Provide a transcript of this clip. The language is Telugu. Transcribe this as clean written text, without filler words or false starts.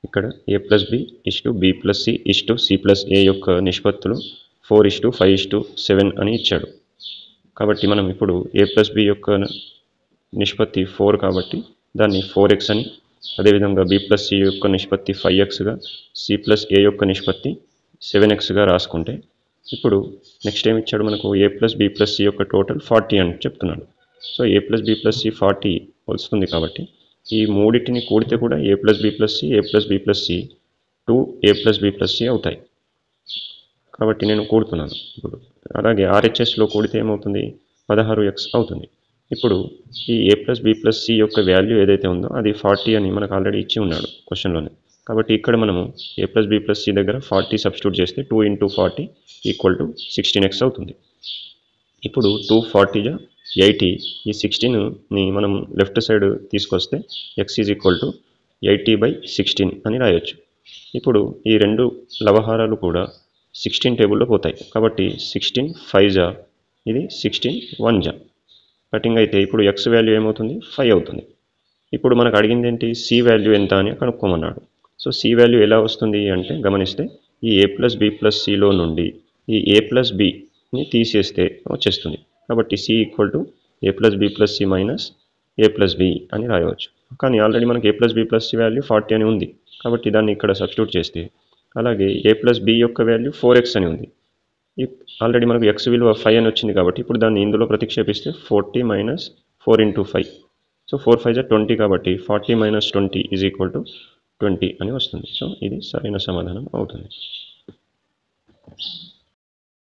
ఇక్కడ a+b/b+c/c+a యొక్క నిష్పత్తులు 4:5:7 అని ఇచ్చాడు. కాబట్టి మనం ఇప్పుడు a+b యొక్క నిష్పత్తి 4 కాబట్టి దాన్ని 4x అని, అదేవిధంగా b+c యొక్క నిష్పత్తి 5xగా, c+a యొక్క నిష్పత్తి 7xగా రాసుకుంటే, ఇప్పుడు నెక్స్ట్ ఏమి ఇచ్చాడు మనకు a+b+c యొక్క టోటల్ 40 అని చెప్తున్నాడు. సో a+b+c 40 వస్తుంది కాబట్టి ఈ మూడింటిని కూడితే కూడా a+b+c 2a+b+c అవుతాయి. కాబట్టి నేను కూడుతున్నాను ఇప్పుడు. అలాగే RHSలో కూడితే ఏమవుతుంది, 16x అవుతుంది. ఇప్పుడు ఈ a+b+c యొక్క వాల్యూ ఏదైతే ఉందో అది 40 అని మనకు ఆల్రెడీ ఇచ్చి ఉన్నాడు క్వశ్చన్లోనే. కాబట్టి ఇక్కడ మనము a+b+c దగ్గర 40 సబ్స్టిట్యూట్ చేస్తే 2 × 40 = 16x అవుతుంది. ఇప్పుడు 240 80, ఈ 16ని మనం లెఫ్ట్ సైడ్ తీసుకొస్తే x = 80/16 అని రాయొచ్చు. ఇప్పుడు ఈ రెండు లవహారాలు కూడా 16 టేబుల్లో పోతాయి కాబట్టి 16 5 ఇది 16 1 కటింగ్ అయితే ఇప్పుడు x వాల్యూ ఏమవుతుంది, 5 అవుతుంది. ఇప్పుడు మనకు అడిగింది ఏంటి, c వాల్యూ ఎంత అని కనుక్కోమన్నాడు. సో c వాల్యూ ఎలా వస్తుంది అంటే గమనిస్తే ఈ a+b+cలో నుండి ఈ a+bని తీసేస్తే వచ్చేస్తుంది. కాబట్టి c = a+b+c - a+b అని రాయవచ్చు. కానీ ఆల్రెడీ మనకి a+b+c వాల్యూ 40 అని ఉంది కాబట్టి దాన్ని ఇక్కడ సబ్స్టిట్యూట్ చేస్తే, అలాగే a+b యొక్క వాల్యూ 4x అని ఉంది. ఆల్రెడీ మనకు x విలువ 5 అని వచ్చింది కాబట్టి ఇప్పుడు దాన్ని ఇందులో ప్రతిక్షేపిస్తే 40 - 4 × 5, సో 4 5 20 కాబట్టి 40 - 20 = 20 అని వస్తుంది. సో ఇది సరైన సమాధానం అవుతుంది.